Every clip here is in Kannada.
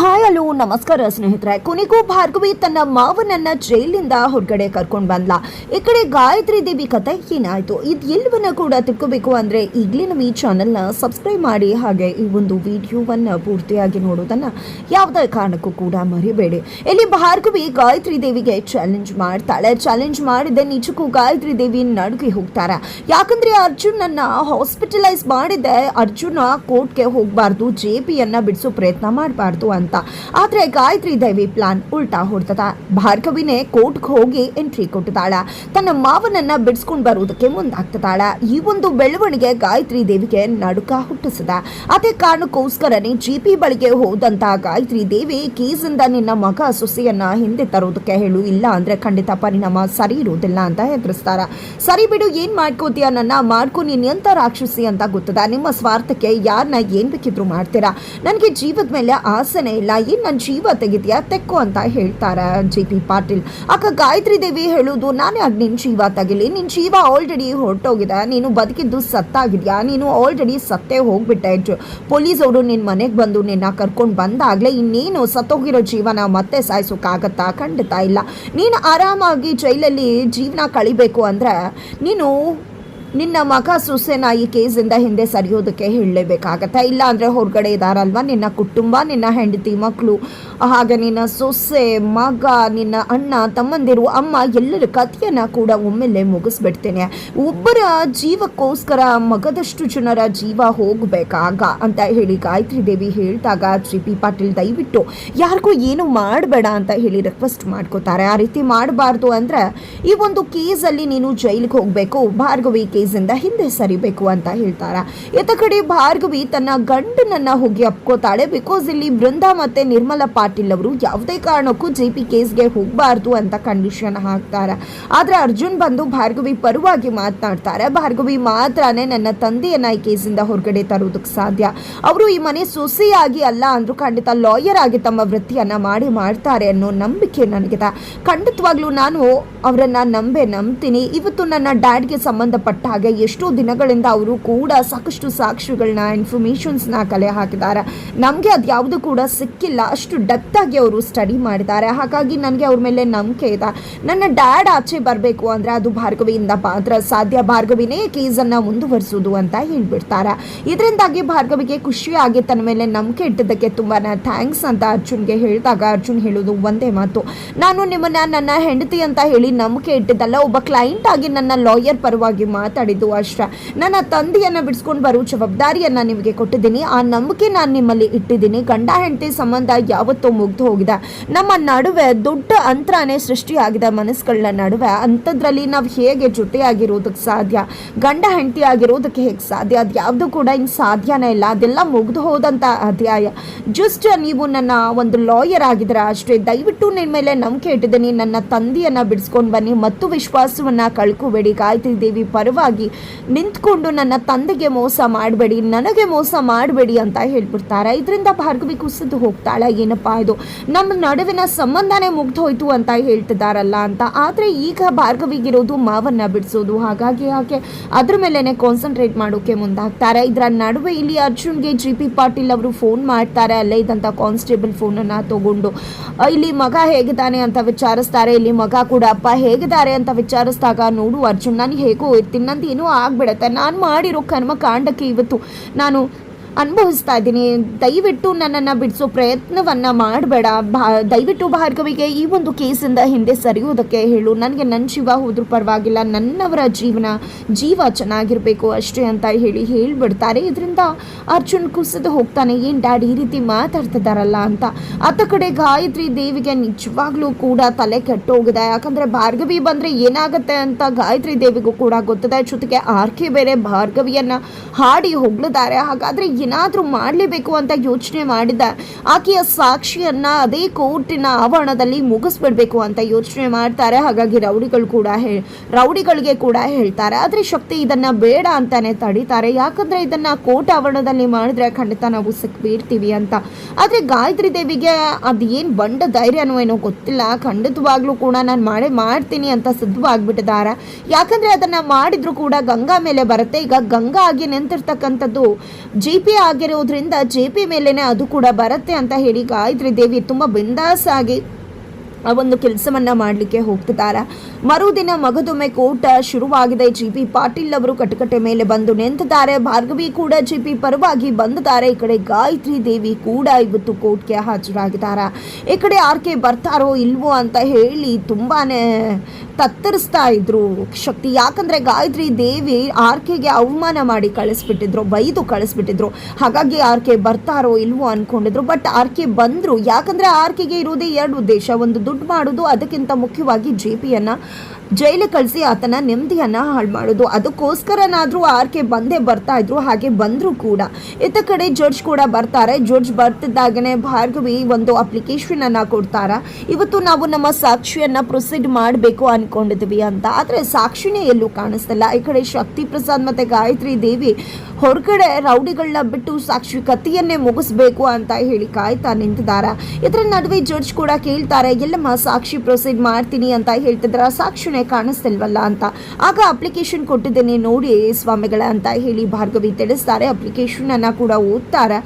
ಹಾಯ್ ಹಲೋ ನಮಸ್ಕಾರ ಸ್ನೇಹಿತರೆ. ಕೊನೆಗೂ ಭಾರ್ಗವಿ ತನ್ನ ಮಾವನನ್ನ ಜೈಲಿಂದ ಹೊರಗಡೆ ಕರ್ಕೊಂಡು ಬಂದ್ಲ. ಈ ಕಡೆ ಗಾಯತ್ರಿ ದೇವಿ ಕತೆ ಏನಾಯ್ತು, ಇದು ಎಲ್ಲವನ್ನ ಕೂಡ ತಿಳ್ಕೋಬೇಕು ಅಂದ್ರೆ ಈಗಲೇ ನಮ್ಮ ಈ ಚಾನೆಲ್ನ ಸಬ್ಸ್ಕ್ರೈಬ್ ಮಾಡಿ, ಹಾಗೆ ಈ ಒಂದು ವಿಡಿಯೋವನ್ನ ಪೂರ್ತಿಯಾಗಿ ನೋಡೋದನ್ನ ಯಾವುದೇ ಕಾರಣಕ್ಕೂ ಕೂಡ ಮರಿಬೇಡಿ. ಇಲ್ಲಿ ಭಾರ್ಗವಿ ಗಾಯತ್ರಿ ದೇವಿಗೆ ಚಾಲೆಂಜ್ ಮಾಡ್ತಾಳೆ. ಚಾಲೆಂಜ್ ಮಾಡಿದೆ ನಿಜಕ್ಕೂ ಗಾಯತ್ರಿ ದೇವಿ ನಡುಗಿ ಹೋಗ್ತಾರೆ. ಯಾಕಂದ್ರೆ ಅರ್ಜುನನ್ನ ಹಾಸ್ಪಿಟಲೈಸ್ ಮಾಡಿದೆ, ಅರ್ಜುನ ಕೋರ್ಟ್ಗೆ ಹೋಗಬಾರ್ದು, JPಯನ್ನ ಬಿಡಿಸೋ ಪ್ರಯತ್ನ ಮಾಡಬಾರ್ದು ಅಂತ. ಆದ್ರೆ ಗಾಯತ್ರಿ ದೇವಿ ಪ್ಲಾನ್ ಉಲ್ಟಾ ಹೊಡ್ತದ. ಭಾರ್ಗವಿನೇ ಕೋರ್ಟ್ಗೆ ಹೋಗಿ ಎಂಟ್ರಿ ಕೊಟ್ಟಿದ್ದಾಳ, ತನ್ನ ಮಾವನನ್ನ ಬಿಡಿಸ್ಕೊಂಡು ಬರುವುದಕ್ಕೆ ಮುಂದಾಗ್ತದಾಳ. ಈ ಒಂದು ಬೆಳವಣಿಗೆ ಗಾಯತ್ರಿ ದೇವಿಗೆ ನಡುಕ ಹುಟ್ಟಿಸಿದ. ಅದೇ ಕಾರಣಕ್ಕೋಸ್ಕರನೇ JP ಬಳಿಗೆ ಹೋದಂತ ಗಾಯತ್ರಿ ದೇವಿ ಕೇಸಿಂದ ನಿನ್ನ ಮಗ ಸೊಸೆಯನ್ನ ಹಿಂದೆ ತರೋದಕ್ಕೆ ಹೇಳು, ಇಲ್ಲ ಅಂದ್ರೆ ಖಂಡಿತ ಪರಿಣಾಮ ಸರಿ ಇರುವುದಿಲ್ಲ ಅಂತ ಹೆದರಿಸ್ತಾರ. ಸರಿ ಬಿಡು, ಏನ್ ಮಾಡ್ಕೋತೀಯ, ನನ್ನ ಮಾಡ್ಕೊ, ನೀನ್ ಎಂತ ರಾಕ್ಷಸಿ ಅಂತ ಗೊತ್ತದ. ನಿಮ್ಮ ಸ್ವಾರ್ಥಕ್ಕೆ ಯಾರನ್ನ ಏನ್ ಬೇಕಿದ್ರು ಮಾಡ್ತೀರಾ, ನನಗೆ ಜೀವದ ಮೇಲೆ ಆಸೆನೇ ಇಲ್ಲ, ಏನ್ ನನ್ನ ಜೀವ ತೆಗಿತೀಯಾ, ತೆಕ್ಕು ಅಂತ ಹೇಳ್ತಾರ JP ಪಾಟೀಲ್. ಆಗ ಗಾಯತ್ರಿ ದೇವಿ ಹೇಳುದು, ನಾನೇ ಆಗ ನಿನ್ ಜೀವ ತೆಗಿಲಿ, ನಿನ್ ಜೀವ ಆಲ್ರೆಡಿ ಹೊರಟೋಗಿದೆ, ನೀನು ಬದುಕಿದ್ದು ಸತ್ತಾಗಿದ್ಯಾ, ನೀನು ಆಲ್ರೆಡಿ ಸತ್ತೇ ಹೋಗ್ಬಿಟ್ಟೆ. ಪೊಲೀಸ್ ಅವರು ನಿನ್ ಮನೆಗೆ ಬಂದು ನಿನ್ನ ಕರ್ಕೊಂಡು ಬಂದಾಗ್ಲೇ ಇನ್ನೇನು ಸತ್ತೋಗಿರೋ ಜೀವನ ಮತ್ತೆ ಸಾಯಿಸೋಕ್ಕಾಗತ್ತಾ? ಖಂಡಿತ ಇಲ್ಲ. ನೀನು ಆರಾಮಾಗಿ ಜೈಲಲ್ಲಿ ಜೀವನ ಕಳಿಬೇಕು ಅಂದ್ರೆ ನೀನು ನಿನ್ನ ಮಗ ಸೊಸೆನ ಈ ಕೇಸಿಂದ ಹಿಂದೆ ಸರಿಯೋದಕ್ಕೆ ಹೇಳಲೇಬೇಕಾಗತ್ತೆ. ಇಲ್ಲ ಅಂದರೆ ಹೊರಗಡೆ ಇದ್ದಾರಲ್ವ ನಿನ್ನ ಕುಟುಂಬ, ನಿನ್ನ ಹೆಂಡತಿ ಮಕ್ಕಳು, ಹಾಗೆ ನಿನ್ನ ಸೊಸೆ, ಮಗ, ನಿನ್ನ ಅಣ್ಣ ತಮ್ಮಂದಿರು, ಅಮ್ಮ, ಎಲ್ಲರ ಕಥೆಯನ್ನು ಕೂಡ ಒಮ್ಮೆಲೆ ಮುಗಿಸ್ಬಿಡ್ತೇನೆ. ಒಬ್ಬರ ಜೀವಕ್ಕೋಸ್ಕರ ಮಗದಷ್ಟು ಜನರ ಜೀವ ಹೋಗಬೇಕಾಗ ಅಂತ ಹೇಳಿ ಗಾಯತ್ರಿ ದೇವಿ ಹೇಳಿದಾಗ JP ಪಾಟೀಲ್ ದಯವಿಟ್ಟು ಯಾರಿಗೂ ಏನು ಮಾಡಬೇಡ ಅಂತ ಹೇಳಿ ರಿಕ್ವೆಸ್ಟ್ ಮಾಡ್ಕೋತಾರೆ. ಆ ರೀತಿ ಮಾಡಬಾರ್ದು ಅಂದರೆ ಈ ಒಂದು ಕೇಸಲ್ಲಿ ನೀನು ಜೈಲಿಗೆ ಹೋಗಬೇಕು, ಭಾರ್ಗವಿ ಕೇಸಿಂದ ಹಿಂದೆ ಸರಿಬೇಕು ಅಂತ ಹೇಳ್ತಾರ. ಇತ್ತ ಕಡೆ ಭಾರ್ಗವಿ ತನ್ನ ಗಂಡನನ್ನ ಹೋಗಿ ಅಪ್ಕೋತಾಳೆ. ಬಿಕಾಸ್ ಇಲ್ಲಿ ಬೃಂದಾ ಮತ್ತೆ ನಿರ್ಮಲಾ ಪಾಟೀಲ್ ಅವರು ಯಾವುದೇ ಕಾರಣಕ್ಕೂ JP ಕೇಸ್ಗೆ ಹೋಗಬಾರ್ದು ಅಂತ ಕಂಡೀಷನ್ ಹಾಕ್ತಾರೆ. ಆದ್ರೆ ಅರ್ಜುನ್ ಬಂದು ಭಾರ್ಗವಿ ಪರವಾಗಿ ಮಾತನಾಡ್ತಾರೆ. ಭಾರ್ಗವಿ ಮಾತ್ರನೇ ನನ್ನ ತಂದೆಯನ್ನ ಈ ಕೇಸಿಂದ ಹೊರಗಡೆ ತರೋದಕ್ಕೆ ಸಾಧ್ಯ, ಅವರು ಈ ಮನೆ ಸೊಸೆಯಾಗಿ ಅಲ್ಲ ಅಂದ್ರೂ ಖಂಡಿತ ಲಾಯರ್ ಆಗಿ ತಮ್ಮ ವೃತ್ತಿಯನ್ನ ಮಾಡ್ತಾರೆ ಅನ್ನೋ ನಂಬಿಕೆ ನನಗಿದೆ. ಖಂಡಿತವಾಗ್ಲೂ ನಾನು ಅವರನ್ನ ನಂಬ್ತೀನಿ. ಇವತ್ತು ನನ್ನ ಡ್ಯಾಡ್ಗೆ ಸಂಬಂಧಪಟ್ಟ ಹಾಗೆ ಎಷ್ಟೋ ದಿನಗಳಿಂದ ಅವರು ಕೂಡ ಸಾಕಷ್ಟು ಸಾಕ್ಷಿಗಳನ್ನ, ಇನ್ಫಾರ್ಮೇಷನ್ಸ್ನ ಕಲೆ ಹಾಕಿದ್ದಾರೆ. ನಮಗೆ ಅದು ಯಾವುದು ಕೂಡ ಸಿಕ್ಕಿಲ್ಲ, ಅಷ್ಟು ಡೆಪ್ತ್ ಆಗಿ ಅವರು ಸ್ಟಡಿ ಮಾಡಿದ್ದಾರೆ. ಹಾಗಾಗಿ ನನಗೆ ಅವ್ರ ಮೇಲೆ ನಂಬಿಕೆ ಇದೆ. ನನ್ನ ಡ್ಯಾಡ್ ಆಚೆ ಬರಬೇಕು ಅಂದರೆ ಅದು ಭಾರ್ಗವಿಯಿಂದ ಮಾತ್ರ ಸಾಧ್ಯ, ಭಾರ್ಗವಿನೇ ಕೇಸನ್ನು ಮುಂದುವರಿಸೋದು ಅಂತ ಹೇಳ್ಬಿಡ್ತಾರೆ. ಇದರಿಂದಾಗಿ ಭಾರ್ಗವಿಗೆ ಖುಷಿಯಾಗಿ ತನ್ನ ಮೇಲೆ ನಂಬಿಕೆ ಇಟ್ಟಿದ್ದಕ್ಕೆ ತುಂಬಾ ಥ್ಯಾಂಕ್ಸ್ ಅಂತ ಅರ್ಜುನ್ಗೆ ಹೇಳಿದಾಗ ಅರ್ಜುನ್ ಹೇಳೋದು ಒಂದೇ ಮಾತು, ನಾನು ನಿಮ್ಮನ್ನ ನನ್ನ ಹೆಂಡತಿ ಅಂತ ಹೇಳಿ ನಂಬಿಕೆ ಇಟ್ಟಿದ್ದಲ್ಲ, ಒಬ್ಬ ಕ್ಲೈಂಟ್ ಆಗಿ ನನ್ನ ಲಾಯರ್ ಪರವಾಗಿ ಮಾತಾಡಿದ್ದು ಅಷ್ಟೇ. ನನ್ನ ತಂದೆಯನ್ನು ಬಿಡಿಸ್ಕೊಂಡು ಬರೋ ಜವಾಬ್ದಾರಿಯನ್ನು ನಿಮಗೆ ಕೊಟ್ಟಿದ್ದೀನಿ, ಆ ನಂಬಿಕೆ ನಾನು ನಿಮ್ಮಲ್ಲಿ ಇಟ್ಟಿದ್ದೀನಿ. ಗಂಡ ಹೆಂಡತಿ ಸಂಬಂಧ ಯಾವತ್ತೂ ಮುಗ್ದು ಹೋಗಿದೆ, ನಮ್ಮ ನಡುವೆ ದೊಡ್ಡ ಅಂತರನೇ ಸೃಷ್ಟಿಯಾಗಿದೆ ಮನಸ್ಸುಗಳ ನಡುವೆ. ಅಂಥದ್ರಲ್ಲಿ ನಾವು ಹೇಗೆ ಜೊತೆಯಾಗಿರೋದಕ್ಕೆ ಸಾಧ್ಯ, ಗಂಡ ಹೆಂಡತಿ ಆಗಿರೋದಕ್ಕೆ ಹೇಗೆ ಸಾಧ್ಯ? ಅದು ಯಾವುದು ಕೂಡ ಇನ್ನು ಸಾಧ್ಯನೇ ಇಲ್ಲ, ಅದೆಲ್ಲ ಮುಗ್ದು ಹೋದಂಥ ಅಧ್ಯಾಯ. ಜಸ್ಟ್ ನೀವು ನನ್ನ ಒಂದು ಲಾಯರ್ ಆಗಿದ್ದೀರಾ ಅಷ್ಟೇ. ದಯವಿಟ್ಟು ನಿಮ್ಮ ಮೇಲೆ ನಂಬಿಕೆ ಇಟ್ಟಿದ್ದೀನಿ, ನನ್ನ ತಂದೆಯನ್ನು ಬಿಡಿಸ್ಕೊಂಡು ಬನ್ನಿ ಮತ್ತು ವಿಶ್ವಾಸವನ್ನು ಕಳ್ಕೋಬೇಡಿ. ಗಾಯತ್ರಿ ದೇವಿ ಪರವಾಗಿ ನಿಂತ್ಕೊಂಡು ನನ್ನ ತಂದೆಗೆ ಮೋಸ ಮಾಡಬೇಡಿ, ನನಗೆ ಮೋಸ ಮಾಡಬೇಡಿ ಅಂತ ಹೇಳ್ಬಿಡ್ತಾರೆ. ಇದರಿಂದ ಭಾರ್ಗವಿ ಕುಸಿದು ಹೋಗ್ತಾಳೆ. ಏನಪ್ಪಾ ಇದು, ನಮ್ಮ ನಡುವಿನ ಸಂಬಂಧನೇ ಮುಗ್ದು ಹೋಯ್ತು ಅಂತ ಹೇಳ್ತಿದ್ದಾರಲ್ಲ ಅಂತ. ಆದರೆ ಈಗ ಭಾರ್ಗವಿಗಿರೋದು ಮಾವನ್ನ ಬಿಡಿಸೋದು, ಹಾಗಾಗಿ ಅದ್ರ ಮೇಲೆನೆ ಕಾನ್ಸಂಟ್ರೇಟ್ ಮಾಡೋಕೆ ಮುಂದಾಗ್ತಾರೆ. ಇದರ ನಡುವೆ ಇಲ್ಲಿ ಅರ್ಜುನ್ಗೆ JP ಪಾಟೀಲ್ ಅವರು ಫೋನ್ ಮಾಡ್ತಾರೆ. ಅಲ್ಲೇ ಇದ್ದಂಥ ಕಾನ್ಸ್ಟೇಬಲ್ ಫೋನನ್ನು ತಗೊಂಡು ಇಲ್ಲಿ ಮಗ ಹೇಗಿದ್ದಾನೆ ಅಂತ ವಿಚಾರಿಸ್ತಾರೆ. ಇಲ್ಲಿ ಮಗ ಕೂಡ ಅಪ್ಪ ಹೇಗಿದ್ದಾರೆ ಅಂತ ವಿಚಾರಿಸಿದಾಗ, ನೋಡು ಅರ್ಜುನ್, ನಾನು ಹೇಗೋ ಇರ್ತೀನಿ, ನಂದು ಏನೋ ಆಗ್ಬಿಡತ್ತೆ, ನಾನು ಮಾಡಿರೋ ಕರ್ಮಕಾಂಡಕ್ಕೆ ಇವತ್ತು ನಾನು ಅನುಭವಿಸ್ತಾ ಇದ್ದೀನಿ, ದಯವಿಟ್ಟು ನನ್ನನ್ನು ಬಿಡಿಸೋ ಪ್ರಯತ್ನವನ್ನು ಮಾಡಬೇಡ, ದಯವಿಟ್ಟು ಭಾರ್ಗವಿಗೆ ಈ ಒಂದು ಕೇಸಿಂದ ಹಿಂದೆ ಸರಿಯೋದಕ್ಕೆ ಹೇಳು, ನನಗೆ ನನ್ನ ಜೀವ ಹೋದ್ರೂ ಪರವಾಗಿಲ್ಲ, ನನ್ನವರ ಜೀವ ಚೆನ್ನಾಗಿರಬೇಕು ಅಷ್ಟೇ ಅಂತ ಹೇಳಿಬಿಡ್ತಾರೆ. ಇದರಿಂದ ಅರ್ಜುನ್ ಕುಸಿದು ಹೋಗ್ತಾನೆ, ಏನು ಡ್ಯಾಡ್ ಈ ರೀತಿ ಮಾತಾಡ್ತಿದ್ದಾರಲ್ಲ ಅಂತ. ಅತ್ತ ಕಡೆ ಗಾಯತ್ರಿ ದೇವಿಗೆ ನಿಜವಾಗ್ಲೂ ಕೂಡ ತಲೆ ಕೆಟ್ಟೋಗಿದೆ. ಯಾಕಂದರೆ ಭಾರ್ಗವಿ ಬಂದರೆ ಏನಾಗುತ್ತೆ ಅಂತ ಗಾಯತ್ರಿ ದೇವಿಗೂ ಕೂಡ ಗೊತ್ತಿದೆ. ಜೊತೆಗೆ ಆರ್ಕೆ ಬೇರೆ ಭಾರ್ಗವಿಯನ್ನು ಹಾಡಿ ಹೊಗಳಿದ್ದಾರೆ. ಹಾಗಾದರೆ ಏನಾದರೂ ಮಾಡಲೇಬೇಕು ಅಂತ ಯೋಚನೆ ಮಾಡಿದ. ಆಕೆಯ ಸಾಕ್ಷಿಯನ್ನ ಅದೇ ಕೋರ್ಟಿನ ಆವರಣದಲ್ಲಿ ಮುಗಿಸ್ಬಿಡ್ಬೇಕು ಅಂತ ಯೋಚನೆ ಮಾಡ್ತಾರೆ. ಹಾಗಾಗಿ ರೌಡಿಗಳಿಗೆ ಕೂಡ ಹೇಳ್ತಾರೆ. ಆದರೆ ಶಕ್ತಿ ಇದನ್ನ ಬೇಡ ಅಂತಾನೆ ತಡೀತಾರೆ. ಯಾಕಂದ್ರೆ ಇದನ್ನ ಕೋರ್ಟ್ ಆವರಣದಲ್ಲಿ ಮಾಡಿದ್ರೆ ಖಂಡಿತ ನಾವು ಸಿಕ್ಬಿಡ್ತೀವಿ ಅಂತ. ಆದರೆ ಗಾಯತ್ರಿ ದೇವಿಗೆ ಅದೇನು ಬಂಡ ಧೈರ್ಯನೋ ಏನೋ ಗೊತ್ತಿಲ್ಲ, ಖಂಡಿತವಾಗ್ಲೂ ಕೂಡ ನಾನು ಮಾಡ್ತೀನಿ ಅಂತ ಸಿದ್ಧವಾಗಿಬಿಟ್ಟಿದ್ದಾರೆ. ಯಾಕಂದ್ರೆ ಅದನ್ನ ಮಾಡಿದ್ರು ಕೂಡ ಗಂಗಾ ಮೇಲೆ ಬರುತ್ತೆ. ಈಗ ಗಂಗಾ ಆಗಿ ನಿಂತಿರ್ತಕ್ಕಂಥದ್ದು JP ಪಿ ಆಗಿರೋದ್ರಿಂದ JP ಮೇಲೇನೆ ಅದು ಕೂಡ ಬರುತ್ತೆ ಅಂತ ಹೇಳಿ ಗಾಯತ್ರಿ ದೇವಿ ತುಂಬ ಬಿಂದಾಸ್ ಆಗಿ ಆ ಒಂದು ಕೆಲಸವನ್ನು ಮಾಡಲಿಕ್ಕೆ ಹೋಗ್ತಿದ್ದಾರೆ. ಮರುದಿನ ಮಗದೊಮ್ಮೆ ಕೋರ್ಟ್ ಶುರುವಾಗಿದೆ. JP ಪಾಟೀಲ್ ಅವರು ಕಟಕಟೆ ಮೇಲೆ ಬಂದು ನಿಂತಿದ್ದಾರೆ. ಭಾರ್ಗವಿ ಕೂಡ JP ಪರವಾಗಿ ಬಂದಿದ್ದಾರೆ. ಈ ಕಡೆ ಗಾಯತ್ರಿ ದೇವಿ ಕೂಡ ಇವತ್ತು ಕೋರ್ಟ್ಗೆ ಹಾಜರಾಗಿದ್ದಾರೆ. ಈ ಕಡೆ RK ಬರ್ತಾರೋ ಇಲ್ವೋ ಅಂತ ಹೇಳಿ ತುಂಬಾನೇ ತತ್ತರಿಸ್ತಾ ಇದ್ರು ಶಕ್ತಿ. ಯಾಕಂದ್ರೆ ಗಾಯತ್ರಿ ದೇವಿ RKಗೆ ಅವಮಾನ ಮಾಡಿ ಕಳಿಸ್ಬಿಟ್ಟಿದ್ರು, ಬೈದು ಕಳಿಸ್ಬಿಟ್ಟಿದ್ರು. ಹಾಗಾಗಿ RK ಬರ್ತಾರೋ ಇಲ್ವೋ ಅನ್ಕೊಂಡಿದ್ರು. ಬಟ್ RK ಬಂದ್ರು. ಯಾಕಂದ್ರೆ RKಗೆ ಇರೋದೇ ಎರಡು ಉದ್ದೇಶ, ಒಂದು ದುಡ್ಡು ಮಾಡೋದು, ಅದಕ್ಕಿಂತ ಮುಖ್ಯವಾಗಿ JPಯನ್ನ ಜೈಲಿಗೆ ಕಳಿಸಿ ಆತನ ನೆಮ್ಮದಿಯನ್ನು ಹಾಳು ಮಾಡೋದು. ಅದಕ್ಕೋಸ್ಕರನಾದರೂ RK ಬಂದೇ ಬರ್ತಾ ಇದ್ರು. ಹಾಗೆ ಬಂದರೂ ಕೂಡ ಇತ್ತ ಕಡೆ ಜಡ್ಜ್ ಕೂಡ ಬರ್ತಾರೆ. ಜಡ್ಜ್ ಬರ್ತಿದ್ದಾಗನೇ ಭಾರ್ಗವಿ ಒಂದು ಅಪ್ಲಿಕೇಶನನ್ನು ಕೊಡ್ತಾರೆ. ಇವತ್ತು ನಾವು ನಮ್ಮ ಸಾಕ್ಷಿಯನ್ನು ಪ್ರೊಸೀಡ್ ಮಾಡಬೇಕು ಅಂದ್ಕೊಂಡಿದ್ವಿ ಅಂತ. ಆದರೆ ಸಾಕ್ಷಿನೇ ಎಲ್ಲೂ ಕಾಣಿಸ್ತಿಲ್ಲ. ಈ ಕಡೆ ಶಕ್ತಿ ಪ್ರಸಾದ್ ಮತ್ತು ಗಾಯತ್ರಿ ದೇವಿ ಹೊರಗಡೆ ರೌಡಿಗಳನ್ನ ಬಿಟ್ಟು ಸಾಕ್ಷಿ ಕಥೆಯನ್ನೇ ಮುಗಿಸ್ಬೇಕು ಅಂತ ಹೇಳಿ ಕಾಯ್ತಾ ನಿಂತಿದ್ದಾರೆ. ಇದರ ನಡುವೆ ಜಡ್ಜ್ ಕೂಡ ಕೇಳ್ತಾರೆ, ಎಲ್ಲಮ್ಮ ಸಾಕ್ಷಿ ಪ್ರೊಸೀಡ್ ಮಾಡ್ತೀನಿ ಅಂತ ಹೇಳ್ತಿದ್ರ, ಸಾಕ್ಷಿನೇ ಕಾಣಿಸ್ತಿಲ್ವಲ್ಲ ಅಂತ. ಆಗ ಅಪ್ಲಿಕೇಶನ್ ಕೊಟ್ಟಿದ್ದೇನೆ ನೋಡಿ ಸ್ವಾಮಿಗಳ ಅಂತ ಹೇಳಿ ಭಾರ್ಗವಿ ತಿಳಿಸ್ತಾರೆ. ಅಪ್ಲಿಕೇಶನ್ ಅನ್ನ ಕೂಡ ಓದ್ತಾರೆ.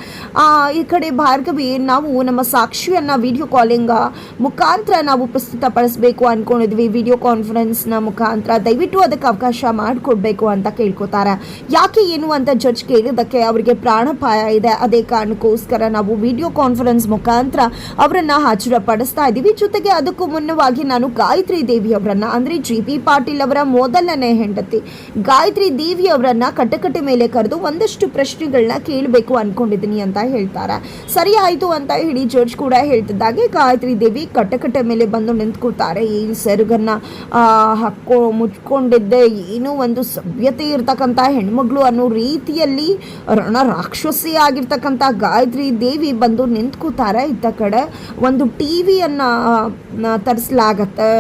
ಈ ಕಡೆ ಭಾರ್ಗವಿ, ನಾವು ನಮ್ಮ ಸಾಕ್ಷಿಯನ್ನ ವಿಡಿಯೋ ಕಾಲಿಂಗ್ ಮುಖಾಂತರ ನಾವು ಪ್ರಸ್ತುತಪಡಿಸಬೇಕು ಅನ್ಕೊಂಡಿದ್ವಿ, ವಿಡಿಯೋ ಕಾನ್ಫರೆನ್ಸ್ನ ಮುಖಾಂತರ, ದಯವಿಟ್ಟು ಅದಕ್ಕೆ ಅವಕಾಶ ಮಾಡಿಕೊಡ್ಬೇಕು ಅಂತ ಕೇಳ್ಕೊತಾರೆ. ಯಾಕೆ ಏನು ಅಂತ ಜಡ್ಜ್ ಕೇಳಿದಕ್ಕೆ ಅವರಿಗೆ ಪ್ರಾಣಾಪಾಯ ಇದೆ, ಅದೇ ಕಾರಣಕ್ಕೋಸ್ಕರ ನಾವು ವಿಡಿಯೋ ಕಾನ್ಫರೆನ್ಸ್ ಮುಖಾಂತರ ಅವರನ್ನ ಹಾಜರುಪಡಿಸ್ತಾ ಇದ್ದೀವಿ. ಜೊತೆಗೆ ಅದಕ್ಕೂ ಮುನ್ನವಾಗಿ ನಾನು ಗಾಯತ್ರಿ ದೇವಿ ಅವರನ್ನ, ಅಂದ್ರೆ JP ಪಾಟೀಲ್ ಅವರ ಮೊದಲನೇ ಹೆಂಡತಿ ಗಾಯತ್ರಿ ದೇವಿ ಅವರನ್ನ ಕಟಕಟೆ ಮೇಲೆ ಕರೆದು ಒಂದಷ್ಟು ಪ್ರಶ್ನೆಗಳನ್ನ ಕೇಳಬೇಕು ಅನ್ಕೊಂಡಿದ್ದೀನಿ ಅಂತ ಹೇಳ್ತಾರೆ. ಸರಿ ಆಯ್ತು ಅಂತ ಹೇಳಿ ಜಡ್ಜ್ ಕೂಡ ಹೇಳ್ತಿದ್ದಾಗೆ ಗಾಯತ್ರಿ ದೇವಿ ಕಟಕಟೆ ಮೇಲೆ ಬಂದು ನಿಂತ್ಕೊಳ್ತಾರೆ. ಈ ಸೆರಗನ್ನ ಮುಚ್ಕೊಂಡಿದ್ದೆ, ಏನೋ ಒಂದು ಸಭ್ಯತೆ ಇರ್ತಕ್ಕಂಥ ಹೆಣ್ಮಗಳು ಅನ್ನೋ ರೀತಿಯಲ್ಲಿ ರಣ ರಾಕ್ಷಸಿ ಆಗಿರ್ತಕ್ಕಂಥ ಗಾಯತ್ರಿ ದೇವಿ ಬಂದು ನಿಂತ್ಕೋತಾರೆ. ಇತ್ತ ಕಡೆ ಒಂದು ಟಿವಿಯನ್ನ ತರಿಸಲಾಗತ್ತೆ.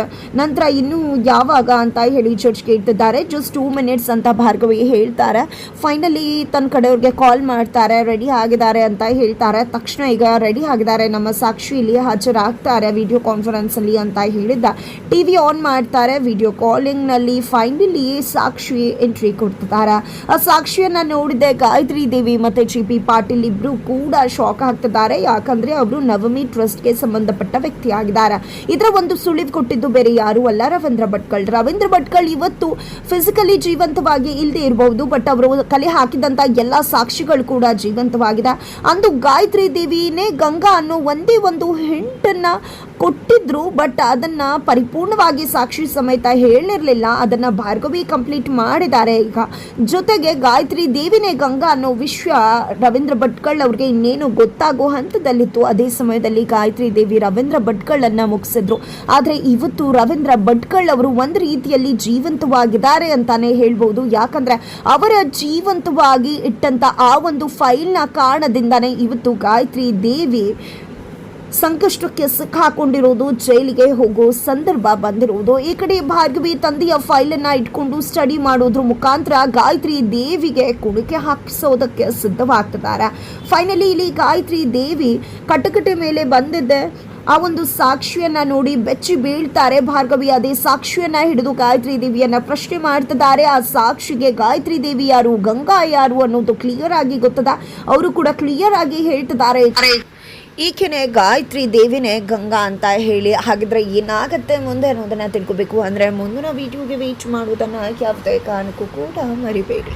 ನಂತರ ಇನ್ನು ಯಾವಾಗ ಅಂತ ಹೇಳಿ ಜಡ್ಜ್ ಕೇಳ್ತಿದ್ದಾರೆ. ಜಸ್ಟ್ 2 minutes ಅಂತ ಭಾರ್ಗವಿ ಹೇಳ್ತಾರೆ. ಫೈನಲಿ ತನ್ನ ಕಡೆಯವ್ರಿಗೆ ಕಾಲ್ ಮಾಡ್ತಾರೆ, ರೆಡಿ ಆಗಿದ್ದಾರೆ ಅಂತ ಹೇಳ್ತಾರೆ. ತಕ್ಷಣ ಈಗ ರೆಡಿ ಆಗಿದ್ದಾರೆ, ನಮ್ಮ ಸಾಕ್ಷಿ ಇಲ್ಲಿ ಹಾಜರಾಗ್ತಾರೆ ವಿಡಿಯೋ ಕಾನ್ಫರೆನ್ಸ್ ಅಲ್ಲಿ ಅಂತ ಹೇಳಿದ್ದ. ಟಿವಿ ಆನ್ ಮಾಡ್ತಾರೆ. ವಿಡಿಯೋ ಕಾಲಿಂಗ್ ನಲ್ಲಿ ಫೈನಲಿ ಸಾಕ್ಷಿ ಎಂಟ್ರಿ ಕೊಡ್ತಿದ್ದಾರೆ. ಆ ಸಾಕ್ಷಿಯನ್ನ ನೋಡಿದೆ ಗಾಯತ್ರಿ ದೇವಿ ಮತ್ತೆ JP ಪಾಟೀಲ್ ಇಬ್ರು ಕೂಡ ಶಾಕ್ ಆಗ್ತಿದ್ದಾರೆ. ಯಾಕಂದ್ರೆ ಅವರು ನವಮಿ ಟ್ರಸ್ಟ್ಗೆ ಸಂಬಂಧಪಟ್ಟ ವ್ಯಕ್ತಿ ಆಗಿದ್ದಾರೆ. ಇದರ ಒಂದು ಸುಳಿವು ಕೊಟ್ಟಿದ್ದು ಬೇರೆ ಯಾರು ಅಲ್ಲ, ರವೀಂದ್ರ ಭಟ್ಕಳ್ ಇವತ್ತು ಫಿಸಿಕಲಿ ಜೀವಂತವಾಗಿ ಇಲ್ಲದೆ ಇರಬಹುದು, ಬಟ್ ಅವರು ಕಲೆ ಹಾಕಿದಂತ ಎಲ್ಲ ಸಾಕ್ಷಿಗಳು ಕೂಡ ಜೀವಂತವಾಗಿದೆ. ಅಂದು ಗಾಯತ್ರಿ ದೇವಿನೇ ಗಂಗಾ ಅನ್ನೋ ಒಂದೇ ಒಂದು ಹಿಂಟನ್ನ ಕೊಟ್ಟಿದ್ರು, ಬಟ್ ಅದನ್ನ ಪರಿಪೂರ್ಣವಾಗಿ ಸಾಕ್ಷಿ ಸಮೇತ ಹೇಳಿರಲಿಲ್ಲ. ಅದನ್ನ ಭಾರ್ಗವಿ ಕಂಪ್ಲೀಟ್ ಮಾಡಿದ್ದಾರೆ. ಈಗ ಜೊತೆಗೆ ಗಾಯತ್ರಿ ದೇವಿನೇ ಗಂಗಾ ಅನ್ನೋ ವಿಷಯ ರವೀಂದ್ರ ಭಟ್ಕಳ್ ಅವ್ರಿಗೆ ಇನ್ನೇನು ಗೊತ್ತಾಗೋ ಹಂತದಲ್ಲಿತ್ತು. ಅದೇ ಸಮಯದಲ್ಲಿ ಗಾಯತ್ರಿ ದೇವಿ ರವೀಂದ್ರ ಭಟ್ಕಳನ್ನ ಮುಗಿಸಿದ್ರು. ಆದ್ರೆ ಇವತ್ತು ರವೀಂದ್ರ ಭಟ್ಕಳ್ ಅವರು ಒಂದು ರೀತಿಯಲ್ಲಿ ಜೀವಂತವಾಗಿದ್ದಾರೆ ಅಂತಾನೆ ಹೇಳ್ಬೋದು. ಯಾಕಂದ್ರೆ ಅವರ ಜೀವಂತವಾಗಿ ಇಟ್ಟಂತ ಆ ಒಂದು ಫೈಲ್ನ ಕಾರಣದಿಂದಾನೇ ಇವತ್ತು ಗಾಯತ್ರಿ ದೇವಿ ಸಂಕಷ್ಟಕ್ಕೆ ಸಿಕ್ಕಾಕೊಂಡಿರೋದು, ಜೈಲಿಗೆ ಹೋಗೋ ಸಂದರ್ಭ ಬಂದಿರೋದು. ಈ ಕಡೆ ಭಾರ್ಗವಿ ತಂದೆಯ ಫೈಲನ್ನು ಇಟ್ಕೊಂಡು ಸ್ಟಡಿ ಮಾಡೋದ್ರ ಮುಖಾಂತರ ಗಾಯತ್ರಿ ದೇವಿಗೆ ಕುಣಿಕೆ ಹಾಕಿಸೋದಕ್ಕೆ ಸಿದ್ಧವಾಗ್ತಿದ್ದಾರೆ. ಫೈನಲಿ ಇಲ್ಲಿ ಗಾಯತ್ರಿ ದೇವಿ ಕಟಕಟೆ ಮೇಲೆ ಬಂದಿದ್ದೆ ಆ ಒಂದು ಸಾಕ್ಷಿಯನ್ನ ನೋಡಿ ಬೆಚ್ಚಿ ಬೀಳ್ತಾರೆ. ಭಾರ್ಗವಿ ಅದೇ ಸಾಕ್ಷಿಯನ್ನ ಹಿಡಿದು ಗಾಯತ್ರಿ ದೇವಿಯನ್ನ ಪ್ರಶ್ನೆ ಮಾಡ್ತಿದ್ದಾರೆ. ಆ ಸಾಕ್ಷಿಗೆ ಗಾಯತ್ರಿ ದೇವಿ ಯಾರು, ಗಂಗಾ ಯಾರು ಅನ್ನೋದು ಕ್ಲಿಯರ್ ಆಗಿ ಗೊತ್ತದ. ಅವರು ಕೂಡ ಕ್ಲಿಯರ್ ಆಗಿ ಹೇಳ್ತಿದ್ದಾರೆ, ಈಕೆನೆ ಗಾಯತ್ರಿ ದೇವಿನೇ ಗಂಗಾ ಅಂತ ಹೇಳಿ. ಹಾಗಿದ್ರೆ ಏನಾಗುತ್ತೆ ಮುಂದೆ ಅನ್ನೋದನ್ನ ತಿಳ್ಕೊಬೇಕು ಅಂದ್ರೆ ಮುಂದಿನ ವಿಡಿಯೋಗೆ ವೇಟ್ ಮಾಡುವುದನ್ನು ಯಾವುದೇ ಕಾರಣಕ್ಕೂ ಕೂಡ ಮರಿಬೇಡಿ.